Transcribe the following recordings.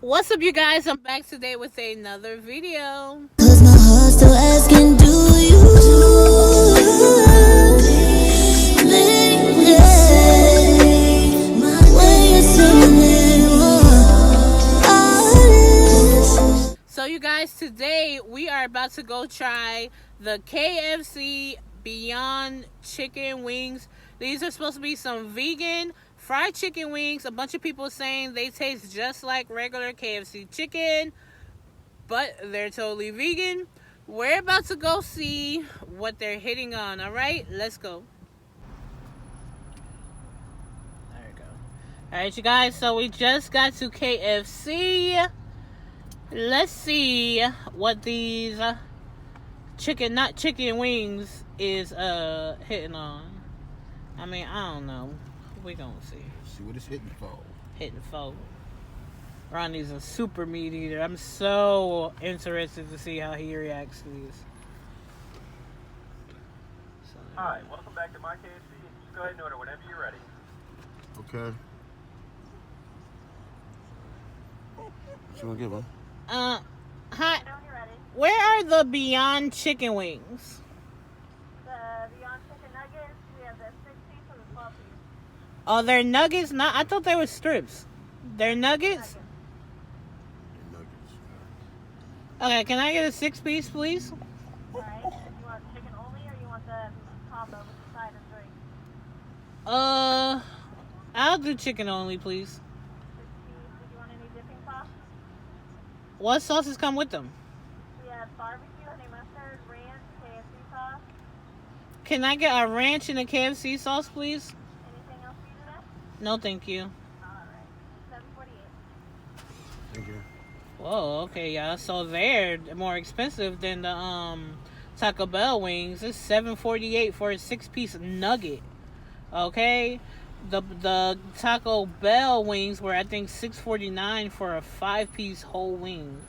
What's up, you guys? I'm back today with another video. Cause my heart's still asking, do you love me? When you're singing honest. So, you guys, today we are about to go try the KFC Beyond Chicken Wings. These are supposed to be some vegan fried chicken wings. A bunch of people saying they taste just like regular KFC chicken, but they're totally vegan. We're about to go see what they're hitting on. All right, let's go. There we go. All right, you guys, so we just got to KFC. Let's see what these not chicken wings is hitting on. I mean, I don't know. We gonna see. See what it's hitting for. Hitting for. Ronnie's a super meat eater. I'm so interested to see how he reacts to these. Hi, welcome back to my KFC. Just go ahead and order whenever you're ready. Okay. What you wanna get, man? Hi. Where are the Beyond Chicken Wings? The Beyond Chicken Nuggets, we have the 6-piece or the 12-piece. Oh, they're nuggets? Not. I thought they were strips. They're nuggets? Nuggets. Okay, can I get a 6-piece, please? Alright, you want chicken only or you want the combo with the side and drink? I'll do chicken only, please. 6-piece, did you want any dipping sauce? What sauces come with them? We have barbecue, honey mustard, ranch, KFC sauce. Can I get a ranch and a KFC sauce, please? Anything else for you today? No, thank you. Alright, $7.48. Thank you. Whoa, okay, y'all. So they're more expensive than the Taco Bell wings. It's $7.48 for a 6-piece nugget. Okay, the Taco Bell wings were, I think, $6.49 for a 5-piece whole wing.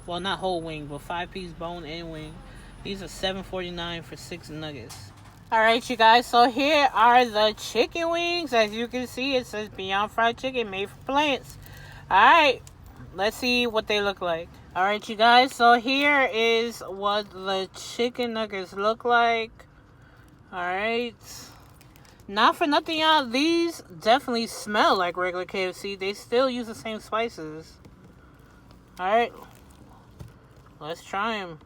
Well, not whole wing, but 5-piece bone-in wing. These are $7.49 for 6 nuggets. All right, you guys. So here are the chicken wings. As you can see, it says Beyond Fried Chicken, made from plants. All right. Let's see what they look like. All right, you guys. So here is what the chicken nuggets look like. All right. Not for nothing, y'all. These definitely smell like regular KFC. They still use the same spices. All right. Let's try them.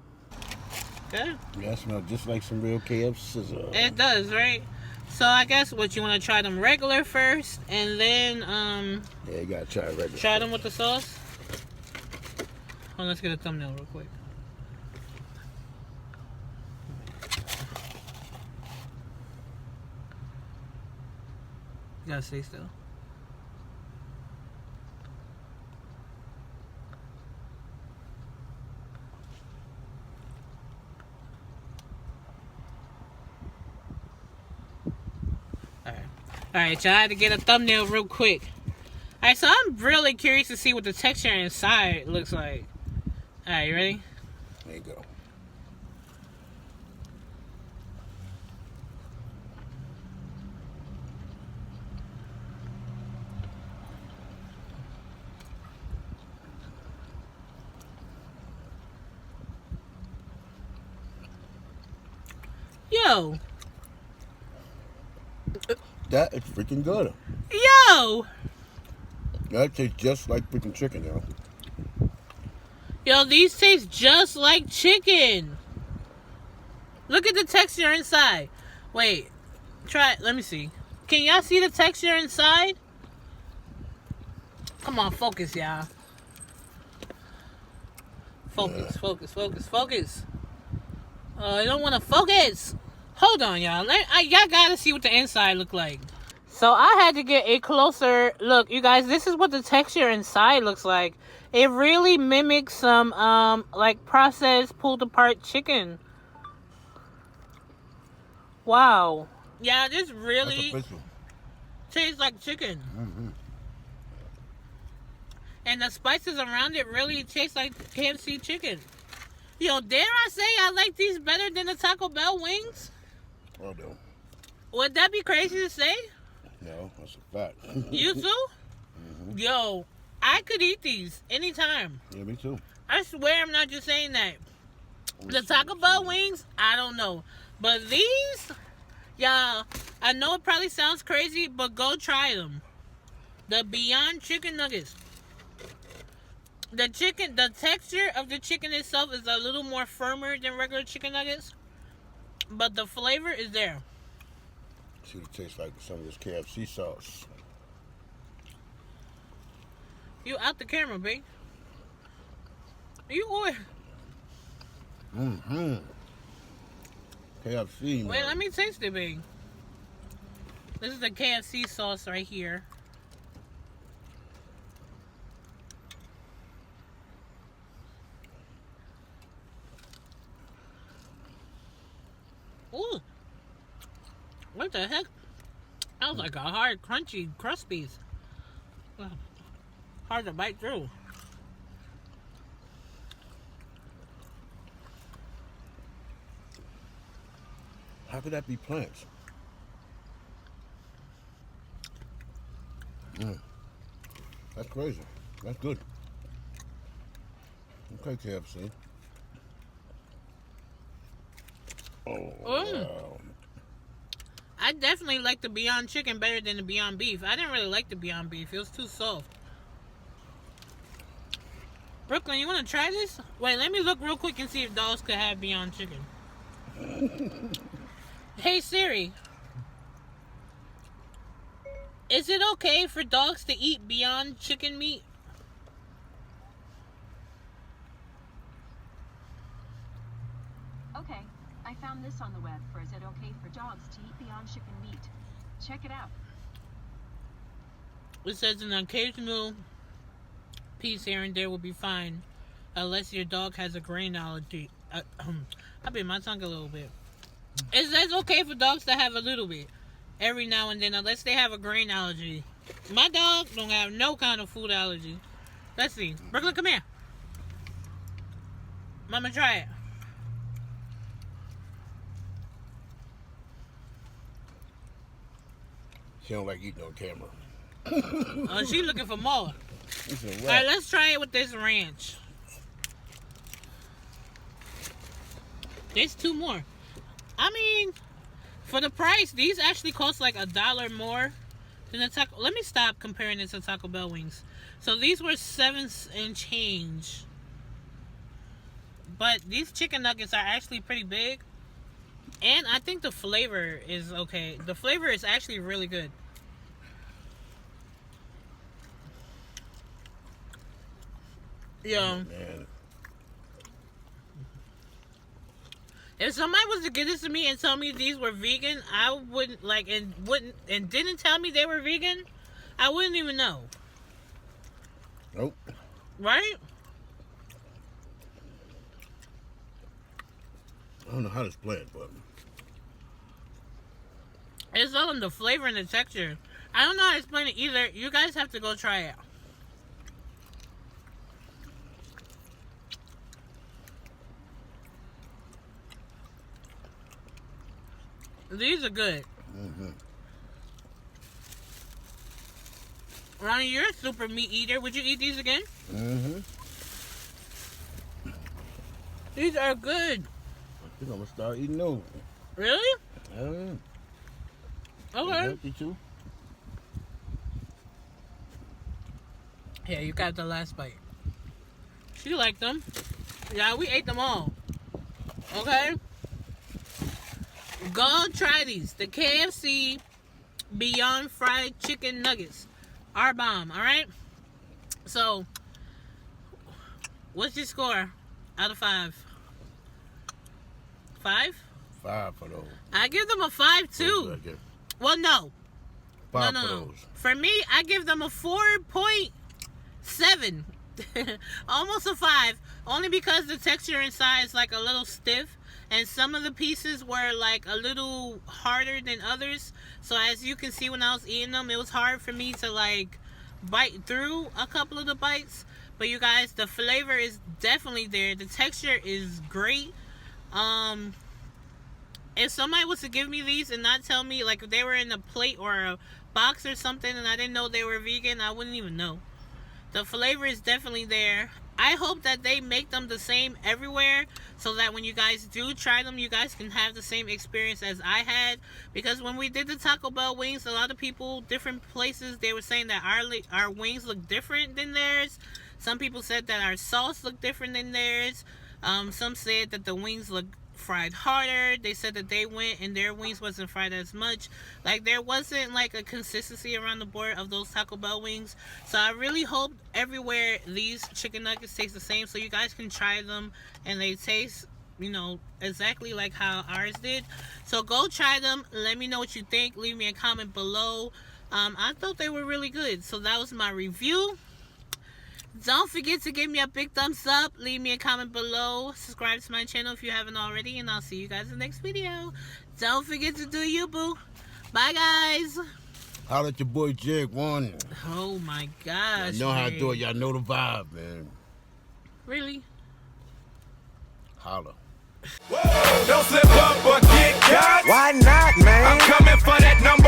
Okay. Yeah, it smells just like some real KFC. It does, right? So I guess what you want to try them regular first, and then Yeah, you gotta try it regular. try them with the sauce. Oh, let's get a thumbnail real quick. You gotta stay still. Alright, y'all, I had to get a thumbnail real quick. Alright, so I'm really curious to see what the texture inside looks like. Alright, you ready? There you go. Yo! That is freaking good. Yo! That tastes just like freaking chicken, yo. Yo, these taste just like chicken. Look at the texture inside. Wait, try it. Let me see. Can y'all see the texture inside? Come on, focus, y'all. Focus, focus, focus, focus. I don't want to focus. Hold on, y'all. Y'all gotta see what the inside look like. So I had to get a closer look. You guys, this is what the texture inside looks like. It really mimics some, like processed, pulled apart chicken. Wow. Yeah, this really tastes like chicken. Mm-hmm. And the spices around it really taste like KFC chicken. Yo, dare I say I like these better than the Taco Bell wings? Oh, no. Would that be crazy to say? No, that's a fact. You too? Mm-hmm. Yo, I could eat these anytime. Yeah, me too. I swear I'm not just saying that. The Taco Bell wings, I don't know. But these, y'all, I know it probably sounds crazy, but go try them. The Beyond Chicken Nuggets. The texture of the chicken itself is a little more firmer than regular chicken nuggets. But the flavor is there. See what it tastes like with some of this KFC sauce. You out the camera, babe. You order. Mm-hmm. KFC, man. Wait, let me taste it, babe. This is the KFC sauce right here. Ooh. What the heck? That was like a hard, crunchy crust piece. Hard to bite through. How could that be plants? That's crazy. That's good. Okay, KFC. Oh, wow. I definitely like the Beyond Chicken better than the Beyond Beef. I didn't really like the Beyond Beef. It was too soft. Brooklyn, you want to try this? Wait, let me look real quick and see if dogs could have Beyond Chicken. Hey Siri, is it okay for dogs to eat Beyond Chicken meat? Okay, I found this on the web for is it okay for dogs to eat Beyond Chicken meat? Check it out. It says an occasional piece here and there will be fine, unless your dog has a grain allergy. I bit my tongue a little bit. It says okay for dogs to have a little bit every now and then, unless they have a grain allergy. My dog don't have no kind of food allergy. Let's see. Brooklyn, come here. Mama, try it. She don't like eating on camera. Oh, she looking for more. It's a wrap. Alright, let's try it with this ranch. There's two more. I mean, for the price, these actually cost like $1 more than the Taco. Let me stop comparing this to Taco Bell wings. So these were $7 and change. But these chicken nuggets are actually pretty big. And I think the flavor is okay. The flavor is actually really good. Yeah. Man. If somebody was to give this to me and tell me these were vegan, I wouldn't and didn't tell me they were vegan, I wouldn't even know. Nope. Right? I don't know how to explain it, but It's all in the flavor and the texture. I don't know how to explain it either. You guys have to go try it. These are good. mm-hmm. Ronnie, you're a super meat eater. Would you eat these again? Mm-hmm. These are good. I think I'm gonna start eating those. Really? Okay. Okay. Healthy too. Yeah, you got the last bite. She liked them. Yeah, we ate them all. Okay? Go try these. The KFC Beyond Fried Chicken Nuggets are bomb, alright? So, what's your score out of 5? 5? 5 for those. I give them a 5 too. Okay. Well, no. 5 No. for those. For me, I give them a 4.7. Almost a 5. Only because the texture inside is like a little stiff. And some of the pieces were like a little harder than others. So as you can see when I was eating them, it was hard for me to like bite through a couple of the bites. But you guys, the flavor is definitely there. The texture is great. If somebody was to give me these and not tell me, like if they were in a plate or a box or something and I didn't know they were vegan, I wouldn't even know. The flavor is definitely there. I hope that they make them the same everywhere so that when you guys do try them, you guys can have the same experience as I had. Because when we did the Taco Bell wings, a lot of people, different places, they were saying that our wings look different than theirs. Some people said that our sauce looked different than theirs. Some said that the wings look fried harder. They said that they went and their wings wasn't fried as much. Like, there wasn't like a consistency around the board of those Taco Bell wings. So I really hope everywhere these chicken nuggets taste the same so you guys can try them and they taste, you know, exactly like how ours did. So go try them. Let me know what you think. Leave me a comment below. I thought they were really good. So that was my review. Don't forget to give me a big thumbs up. Leave me a comment below. Subscribe to my channel if you haven't already. And I'll see you guys in the next video. Don't forget to do you, boo. Bye, guys. Holla at your boy Jig one. Oh, my gosh. Y'all know how to do it. Y'all know the vibe, man. Really? Holla. Don't slip up or get caught. Why not, man? I'm coming for that number.